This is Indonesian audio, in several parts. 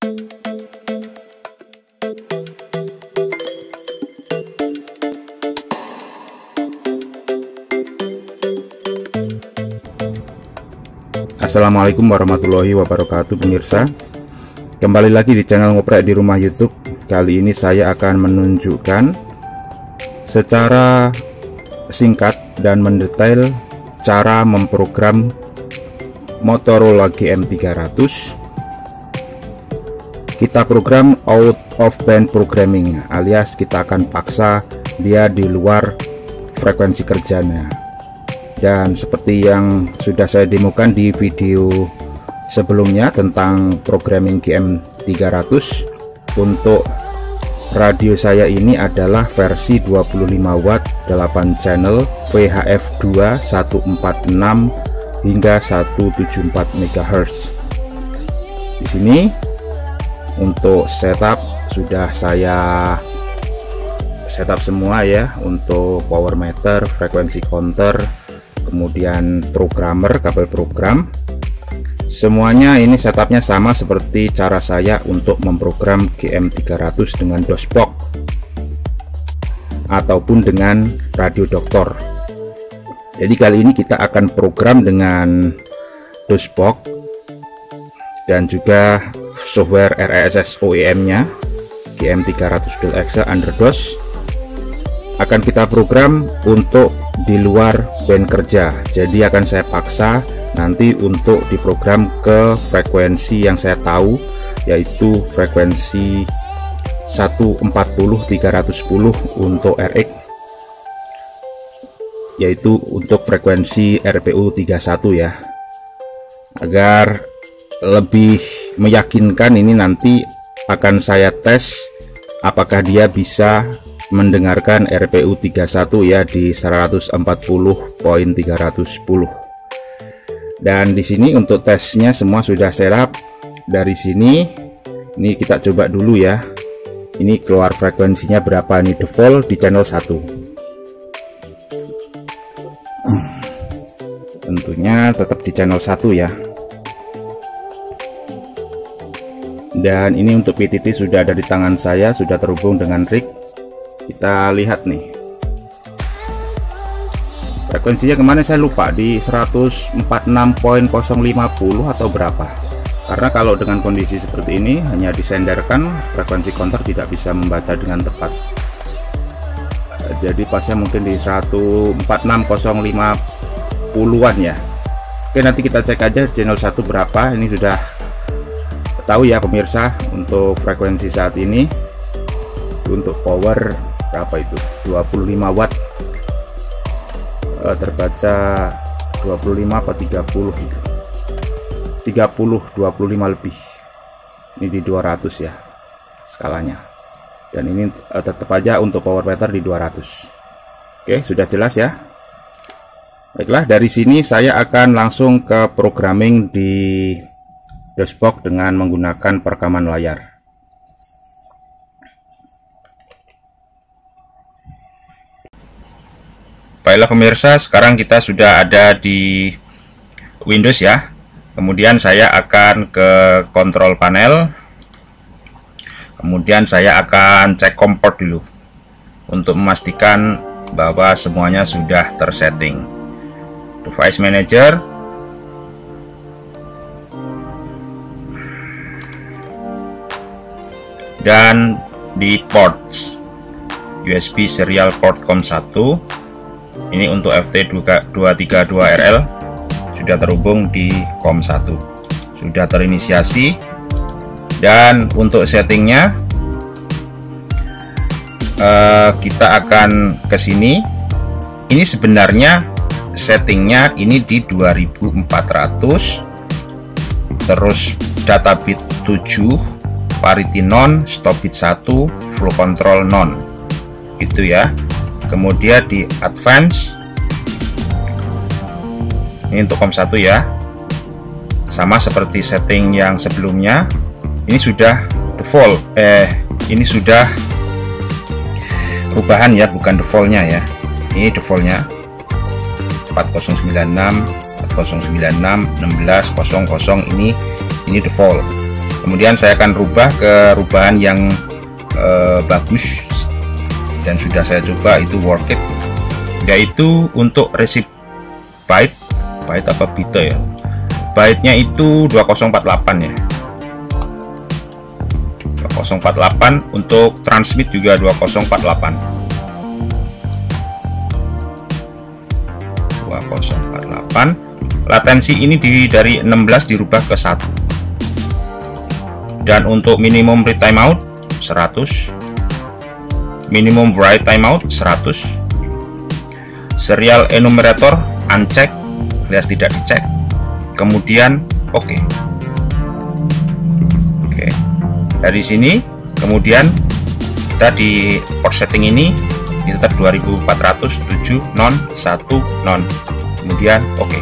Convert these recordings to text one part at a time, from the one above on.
Assalamualaikum warahmatullahi wabarakatuh pemirsa. Kembali lagi di channel Ngoprek di Rumah YouTube. Kali ini saya akan menunjukkan secara singkat dan mendetail cara memprogram Motorola GM300. Kita program out of band programming, alias kita akan paksa dia di luar frekuensi kerjanya. Dan seperti yang sudah saya demokan di video sebelumnya tentang programming GM300, untuk radio saya ini adalah versi 25 watt 8 channel VHF 2 146 hingga 174 MHz. Di sini untuk setup sudah saya setup semua ya, untuk power meter, frekuensi counter, kemudian programmer, kabel program, semuanya ini setupnya sama seperti cara saya untuk memprogram GM300 dengan DOSBox ataupun dengan radio doktor. Jadi kali ini kita akan program dengan DOSBox dan juga software RESS OEM nya GM300 Dual Excel Underdos akan kita program untuk di luar band kerja. Jadi akan saya paksa nanti untuk diprogram ke frekuensi yang saya tahu, yaitu frekuensi 140-310 untuk RX, yaitu untuk frekuensi RPU 31 ya, agar lebih meyakinkan. Ini nanti akan saya tes apakah dia bisa mendengarkan RPU 31 ya di 140.310. Dan di sini untuk tesnya semua sudah setup. Dari sini ini kita coba dulu ya. Ini keluar frekuensinya berapa, ini default di channel 1. Tentunya tetap di channel 1 ya. Dan ini untuk PTT sudah ada di tangan saya, sudah terhubung dengan rig. Kita lihat nih frekuensinya kemana, saya lupa, di 146.050 atau berapa. Karena kalau dengan kondisi seperti ini hanya disenderkan, frekuensi counter tidak bisa membaca dengan tepat. Jadi pasnya mungkin di 146.050-an ya. Oke, nanti kita cek aja channel 1 berapa. Ini sudah tahu ya pemirsa, untuk frekuensi saat ini. Untuk power berapa itu, 25 watt, terbaca 25 atau 30 gitu, 25 lebih. Ini di 200 ya skalanya, dan ini tetap aja untuk power meter di 200. Oke, sudah jelas ya. Baiklah, dari sini saya akan langsung ke programming di DOSBox dengan menggunakan perekaman layar. Baiklah pemirsa, sekarang kita sudah ada di Windows ya. Kemudian saya akan ke control panel. Kemudian saya akan cek komport dulu untuk memastikan bahwa semuanya sudah tersetting. Device Manager. Dan di ports USB serial port COM1. Ini untuk FT232RL sudah terhubung di COM1, sudah terinisiasi. Dan untuk settingnya kita akan ke sini. Ini sebenarnya settingnya ini di 2400, terus data bit 7, parity non, stop bit 1, flow control non, gitu ya. Kemudian di advance, ini untuk COM1 ya, sama seperti setting yang sebelumnya. Ini sudah default, ini sudah perubahan ya, bukan defaultnya ya. Ini defaultnya 4096, 4096, 1600, ini default. Kemudian saya akan rubah ke rubahan yang bagus dan sudah saya coba, itu worth it, yaitu untuk receive byte apa bit ya, byte-nya itu 2048 ya, 2048. Untuk transmit juga 2048. Latensi ini dari 16 dirubah ke 1. Dan untuk minimum read timeout 100, minimum write timeout 100, serial enumerator uncheck alias tidak dicek, kemudian oke. Dari sini kemudian kita di port setting ini tetap 2407 non 1 non, kemudian oke.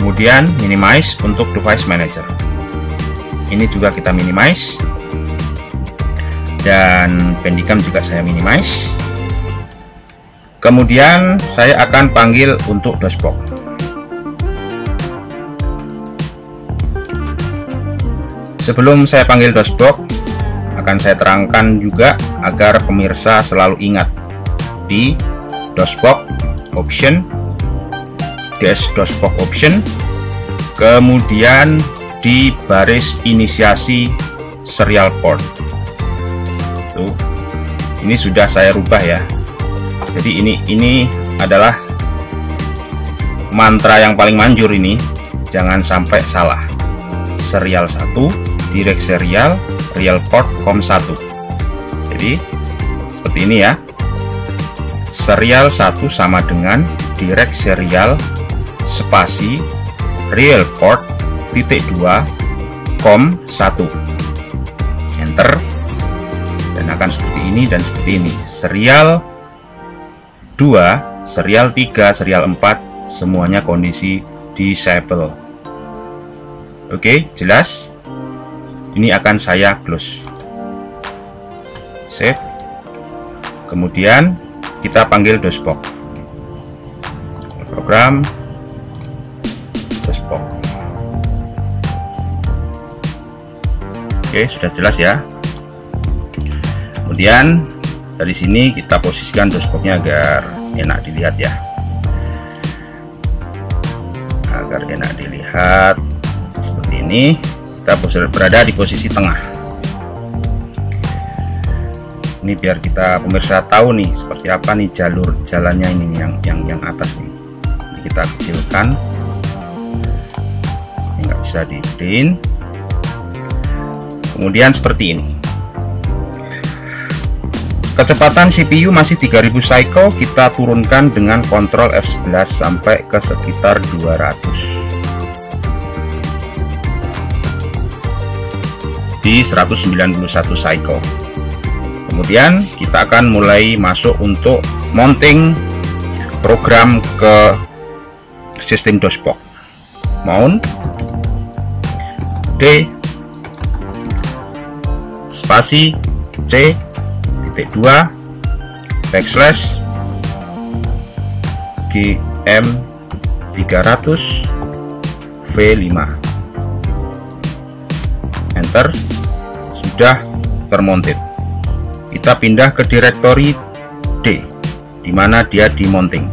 Kemudian minimize untuk device manager, ini juga kita minimize, dan Bandicam juga saya minimize. Kemudian saya akan panggil untuk DOSBox. Sebelum saya panggil DOSBox, akan saya terangkan juga agar pemirsa selalu ingat di DOSBox option, DOSBox option, kemudian di baris inisiasi serial port. Tuh, ini sudah saya rubah ya. Jadi ini adalah mantra yang paling manjur ini, jangan sampai salah. Serial 1, direct serial, real port COM1. Jadi seperti ini ya. Serial 1 sama dengan direct serial spasi real port titik 2 COM1. Enter, dan akan seperti ini dan seperti ini. Serial 2, serial 3, serial 4 semuanya kondisi disable. Oke, jelas. Ini akan saya close, save. Kemudian kita panggil DOSBox, program DOSBox. Oke, sudah jelas ya. Kemudian dari sini kita posisikan DOSBox-nya agar enak dilihat ya, agar enak dilihat seperti ini. Kita berada di posisi tengah. Ini biar kita pemirsa tahu nih seperti apa nih jalur jalannya ini, yang atas nih. Ini kita kecilkan, ini nggak bisa digedein. Kemudian seperti ini. Kecepatan CPU masih 3000 cycle, kita turunkan dengan kontrol F11 sampai ke sekitar 200. Di 191 cycle. Kemudian kita akan mulai masuk untuk mounting program ke sistem DOSBox. Mount D spasi C titik 2 backslash GM 300 V5. Enter. Sudah termounted. Kita pindah ke direktori D, di mana dia dimounting.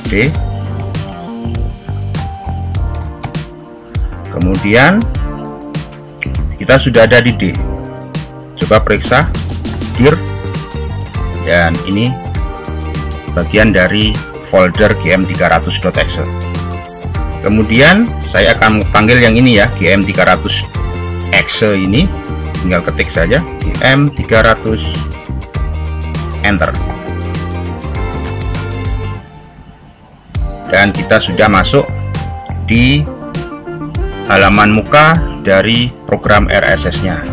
D. Kemudian kita sudah ada di D. Coba periksa dir, dan ini bagian dari folder gm300.exe. Kemudian saya akan panggil yang ini ya, gm300.exe ini, tinggal ketik saja gm300, enter, dan kita sudah masuk di halaman muka dari program RSS nya.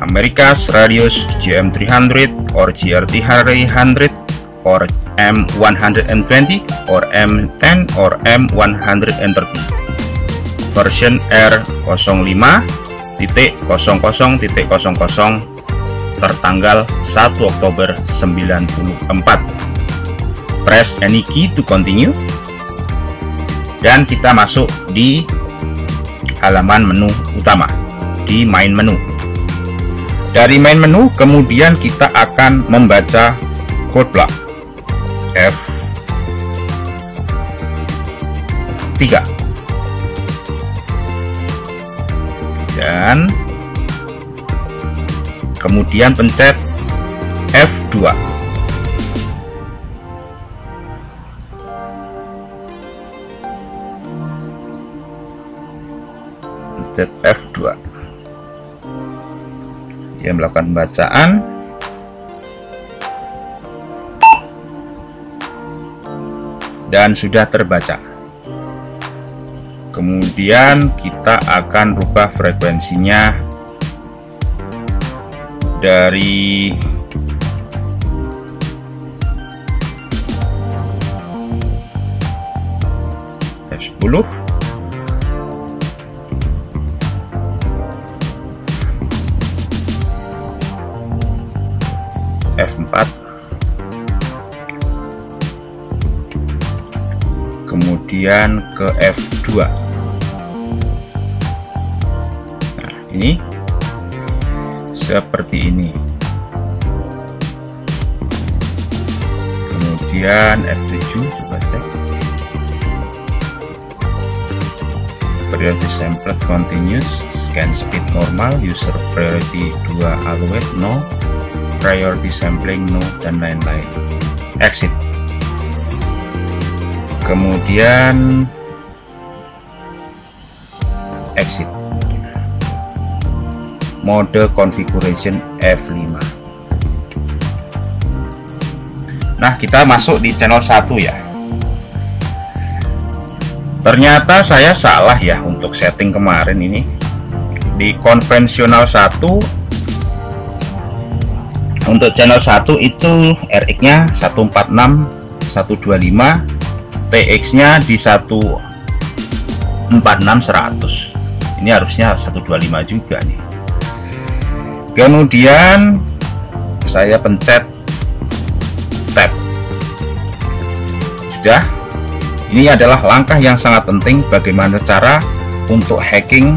Americas Radius GM300 or GR300 or M120 or M10 or M130, version R05.00.00 tertanggal 1 Oktober 94. Press any key to continue, dan kita masuk di halaman menu utama, di main menu. Dari main menu kemudian kita akan membaca code block F3 dan kemudian pencet F2. Pencet F2. Dia melakukan pembacaan. Dan sudah terbaca. Kemudian kita akan rubah frekuensinya dari F10 F4 kemudian ke F2. Nah, ini seperti ini. Kemudian F7 coba cek. Priority template continuous, scan speed normal, user priority 2 always, no, priority sampling no, dan lain-lain. Exit. Kemudian exit. Mode configuration F5. Nah, kita masuk di channel 1 ya. Ternyata saya salah ya untuk setting kemarin ini. Di konvensional 1 untuk channel 1 itu RX nya 146 125, TX nya di 146 100. Ini harusnya 125 juga nih. Kemudian saya pencet tab. Sudah. Ini adalah langkah yang sangat penting bagaimana cara untuk hacking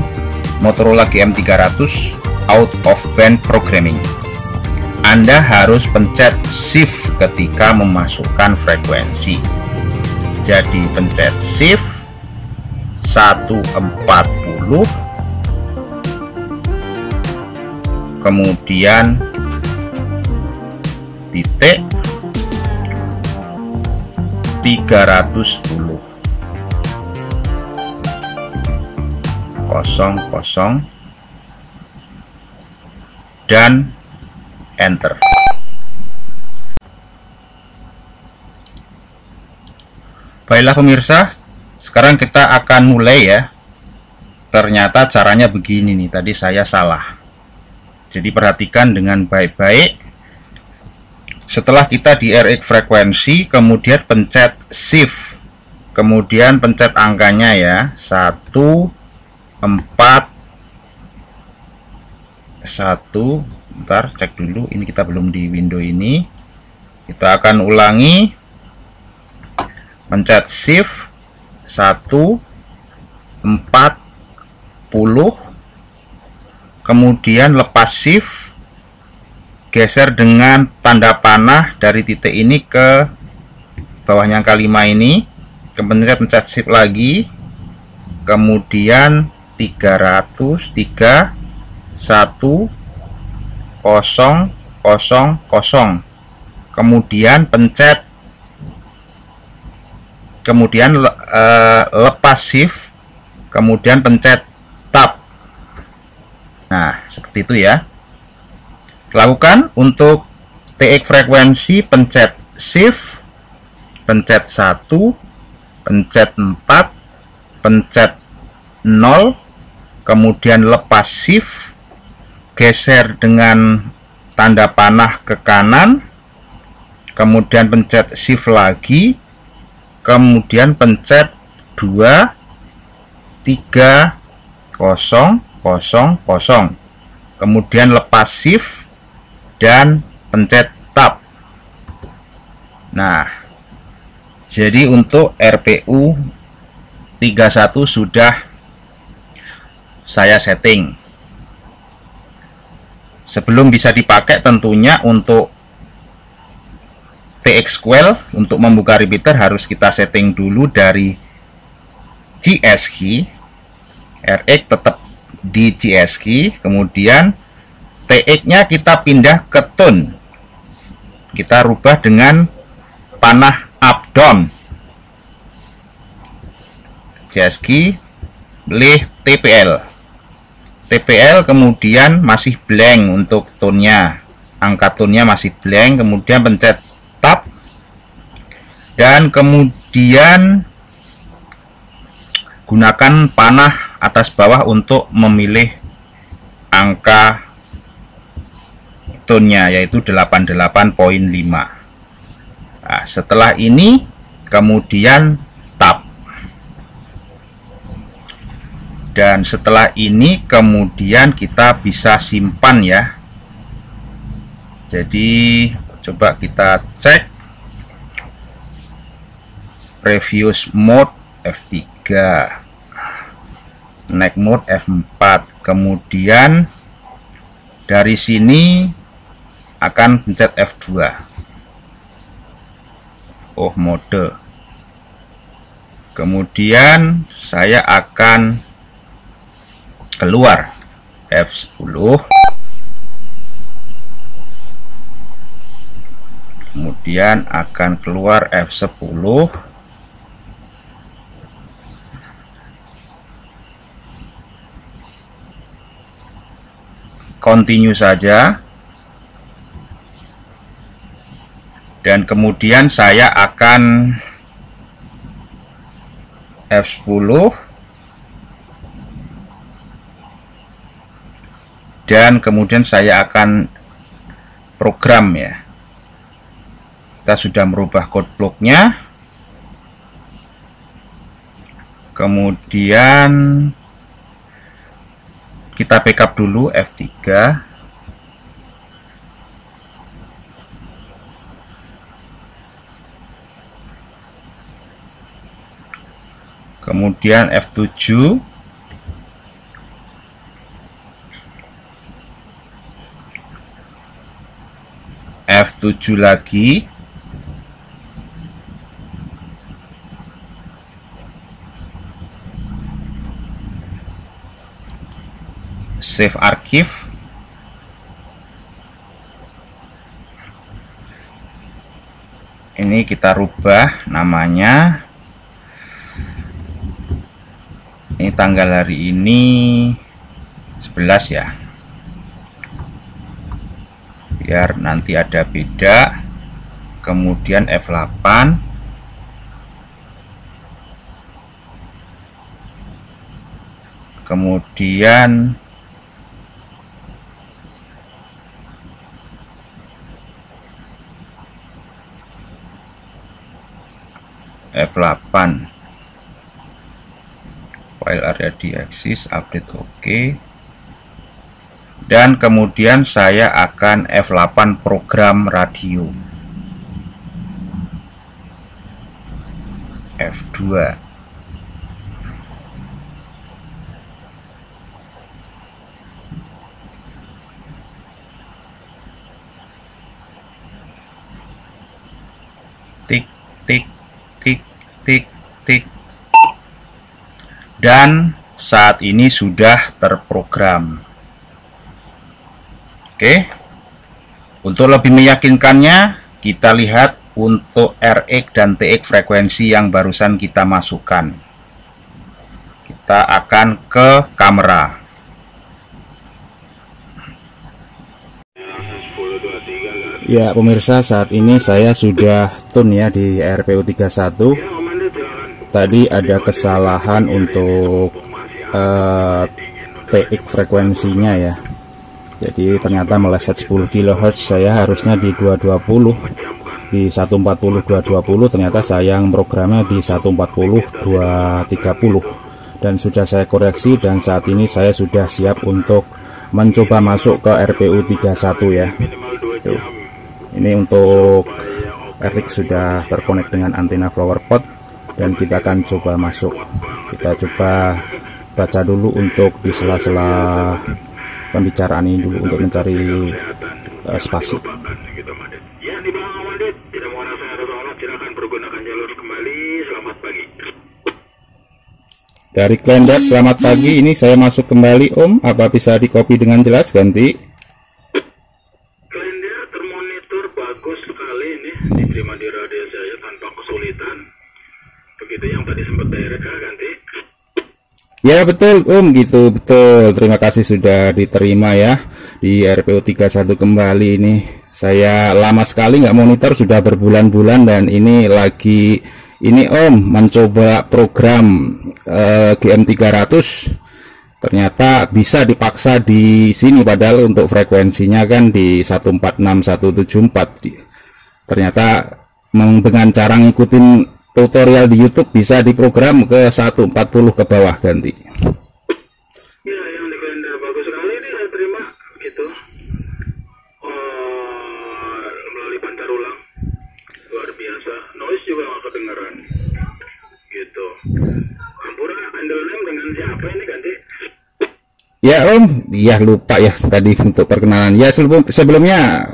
Motorola GM300 out of band programming. Anda harus pencet shift ketika memasukkan frekuensi. Jadi pencet shift 140, kemudian titik 310 00 dan enter. Baiklah pemirsa, sekarang kita akan mulai ya. Ternyata caranya begini nih, tadi saya salah. Jadi perhatikan dengan baik-baik. Setelah kita di RX frekuensi, kemudian pencet shift, kemudian pencet angkanya ya, 1 4 1. Bentar, cek dulu, ini kita belum di window ini. Kita akan ulangi, pencet shift 1 40, kemudian lepas shift, geser dengan tanda panah dari titik ini ke bawahnya angka 5 ini, kemudian pencet shift lagi, kemudian 303 1 0 0 0, kemudian pencet, kemudian lepas shift, kemudian pencet tab. Nah, seperti itu ya. Lakukan untuk TX frekuensi, pencet shift, pencet 1, pencet 4, pencet 0, kemudian lepas shift, geser dengan tanda panah ke kanan, kemudian pencet shift lagi, kemudian pencet 2 3 0 0 0, kemudian lepas shift dan pencet tab. Nah, jadi untuk RPU 31 sudah saya setting. Sebelum bisa dipakai tentunya untuk TX coil, untuk membuka repeater harus kita setting dulu dari GS key. RX tetap di GS key, kemudian TX nya kita pindah ke tone, kita rubah dengan panah up down. GS key, pilih TPL, kemudian masih blank untuk tone-nya, angka tone-nya masih blank, kemudian pencet tab, dan kemudian gunakan panah atas bawah untuk memilih angka tone-nya, yaitu 88.5. Nah, setelah ini kemudian tab. Dan setelah ini kemudian kita bisa simpan ya. Jadi coba kita cek previous mode F3, next mode F4, kemudian dari sini akan pencet F2. Oh, mode. Kemudian saya akan keluar F10, kemudian akan keluar F10, continue saja, dan kemudian saya akan F10, dan kemudian saya akan program ya. Kita sudah merubah code blocknya, kemudian kita backup dulu F3, kemudian F7, F7 lagi, save archive, ini kita rubah namanya, ini tanggal hari ini 11 ya, biar nanti ada beda. Kemudian F8, kemudian F8, file area diakses, update oke. Dan kemudian saya akan F8 program radio, F2, tik tik tik tik tik, dan saat ini sudah terprogram. Oke, untuk lebih meyakinkannya kita lihat untuk RX dan TX frekuensi yang barusan kita masukkan. Kita akan ke kamera. Ya pemirsa, saat ini saya sudah tune ya di RPU 31. Tadi ada kesalahan untuk TX frekuensinya ya. Jadi ternyata meleset 10 kHz, saya harusnya di 220, di 140 220, ternyata saya programnya di 140 230, dan sudah saya koreksi, dan saat ini saya sudah siap untuk mencoba masuk ke RPU 31 ya. Tuh. Ini untuk RX sudah terkonek dengan antena flower pot, dan kita akan coba masuk. Kita coba baca dulu untuk di sela-sela pembicaraan ini dulu untuk mencari spasi. Ya, di belakang Wadid, tidak mau rasa harus sholat, silakan pergunakan jalur kembali. Selamat pagi. Dari Klender, selamat pagi. Ini saya masuk kembali, Om. Apa bisa di copy dengan jelas? Ganti. Klender termonitor bagus sekali ini, diterima di radio saya tanpa kesulitan. Begitu yang tadi sempat direct, ganti. Ya betul Om, gitu, betul. Terima kasih sudah diterima ya di RPU 31 kembali ini. Saya lama sekali nggak monitor, sudah berbulan-bulan, dan ini lagi ini Om mencoba program GM300. Ternyata bisa dipaksa di sini, padahal untuk frekuensinya kan di 146 174. Ternyata dengan cara ngikutin tutorial di YouTube bisa diprogram ke 140 ke bawah, ganti. Ya, yang di Klender bagus sekali ini saya terima gitu. Melalui pancar ulang luar biasa, noise juga nggak kedengaran gitu. Ampura, handle name dengan siapa ini, ganti? Ya Om, ya lupa ya tadi untuk perkenalan. Ya sebelumnya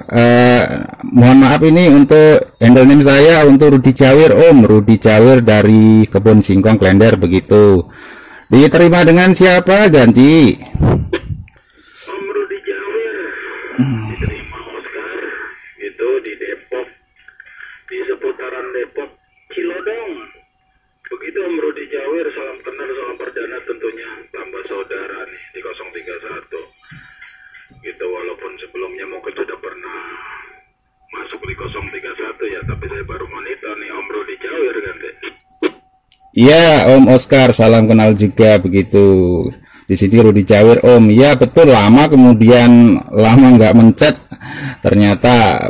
mohon maaf ini untuk handle name saya untuk Rudi Jawir Om, Rudi Jawir dari Kebun Singkong Klender begitu. Diterima dengan siapa, ganti? Om Rudi Jawir, diterima Oscar gitu di Depok, di seputaran Depok, Cilodong. Begitu Om Rudi Jawir, salam kenal, salam perdana tentunya, tambah saudara nih di 031 gitu. Walaupun sebelumnya mungkin sudah pernah masuk di 031 ya, tapi saya baru monitor nih Om Rudi Jawir, ganti. Ya Om Oscar, salam kenal juga begitu. Di sini Rudi Jawir Om. Ya betul, lama kemudian lama nggak mencet. Ternyata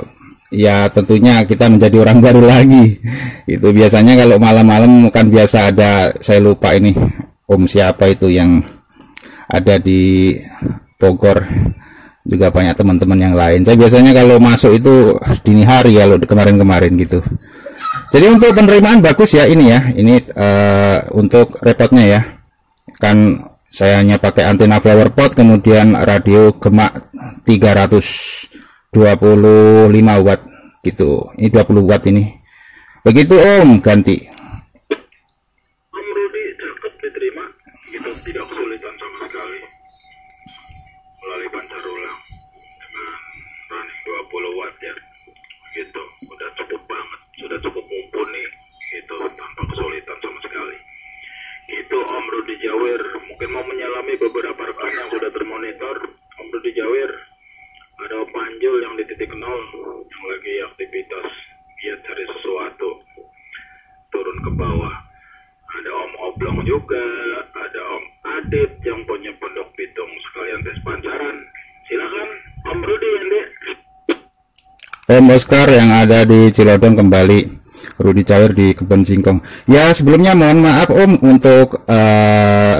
ya tentunya kita menjadi orang baru lagi. Itu biasanya kalau malam-malam kan biasa ada, saya lupa ini Om siapa itu yang ada di Bogor, juga banyak teman-teman yang lain. Saya biasanya kalau masuk itu dini hari ya, kalau kemarin-kemarin gitu. Jadi untuk penerimaan bagus ya ini ya. Ini untuk repotnya ya. Kan saya hanya pakai antena flower pot, kemudian radio gemak 325 watt gitu. Ini 20 watt ini. Begitu Om, ganti. Om Rudi cakep, diterima gitu, tidak kesulitan sama sekali melalui pancar ulang dengan running 20 watt ya gitu. Udah cukup banget, sudah cukup mumpuni gitu, tanpa kesulitan sama sekali gitu. Om Rudi Jawir mungkin mau menyalami beberapa rekan yang sudah termonitor. Om Rudi Jawir, ada Om Panjul yang di titik 0 yang lagi aktivitas giat cari sesuatu, turun ke bawah. Ada Om Oblong juga, ada Om Adit yang punya Pondok Pitung sekalian tes pancaran. Silakan Om Rudi, Ande. Om Oscar yang ada di Cilodong kembali, Rudi Jawir di Kebun Singkong. Ya sebelumnya mohon maaf Om untuk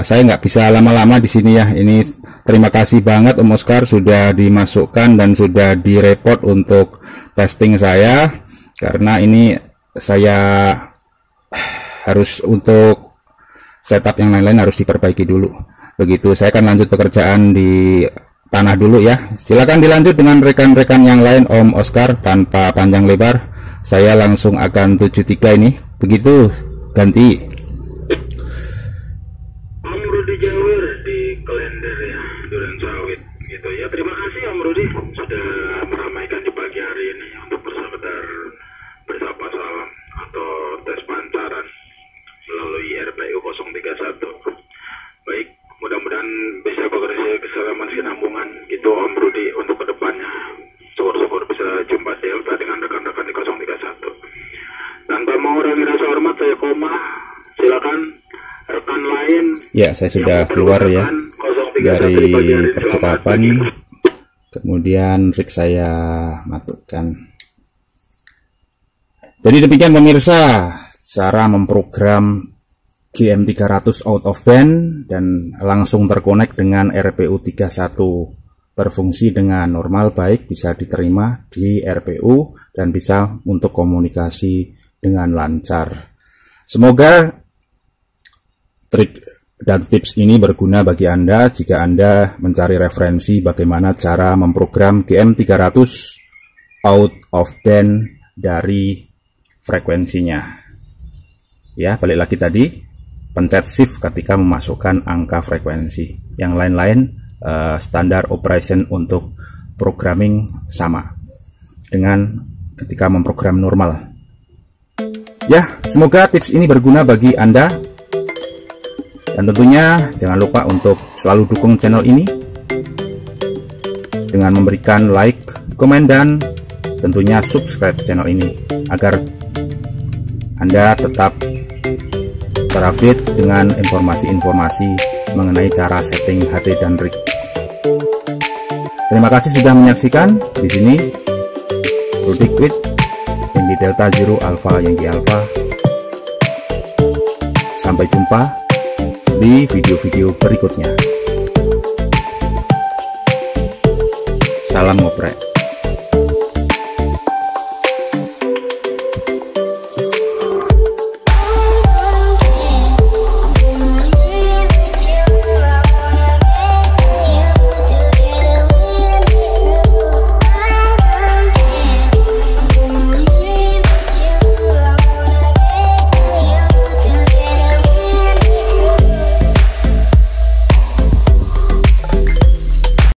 saya nggak bisa lama-lama di sini ya. Ini terima kasih banget Om Oscar sudah dimasukkan dan sudah direport untuk testing saya, karena ini saya harus untuk setup yang lain-lain harus diperbaiki dulu. Begitu, saya akan lanjut pekerjaan di tanah dulu ya. Silakan dilanjut dengan rekan-rekan yang lain Om Oscar. Tanpa panjang lebar, saya langsung akan 73 ini. Begitu, ganti. Om Rudi Jawir di Klender ya, Duren Sawit gitu ya. Terima kasih Om Rudi sudah meramaikan di pagi hari ini untuk bersabdar bersapa salam atau tes pancaran melalui RPU 031. Baik, mudah-mudahan bisa bekerja kesalaman sinambungan gitu Om Rudi untuk kedepannya. Syukur-syukur bisa jumpa Delta dengan rekan-rekan di 031. Tanpa mengurangi rasa hormat, saya koma. Silakan rekan lain. Ya, saya sudah keluar ya dari percakapan. Kemudian rig saya matikan. Jadi demikian pemirsa, cara memprogram GM300 out of band dan langsung terkonek dengan RPU 31, berfungsi dengan normal, baik, bisa diterima di RPU dan bisa untuk komunikasi dengan lancar. Semoga trik dan tips ini berguna bagi Anda jika Anda mencari referensi bagaimana cara memprogram GM300 out of band dari frekuensinya. Ya, balik lagi tadi, pencet shift ketika memasukkan angka frekuensi. Yang lain-lain standar operation untuk programming sama dengan ketika memprogram normal. Ya, semoga tips ini berguna bagi Anda. Dan tentunya jangan lupa untuk selalu dukung channel ini dengan memberikan like, komen, dan tentunya subscribe channel ini agar Anda tetap terupdate dengan informasi-informasi mengenai cara setting HT dan rig. Terima kasih sudah menyaksikan. Di sini Rudy Quid Yankee Delta Zero Alpha Yankee Alpha. Sampai jumpa di video-video berikutnya. Salam ngoprek.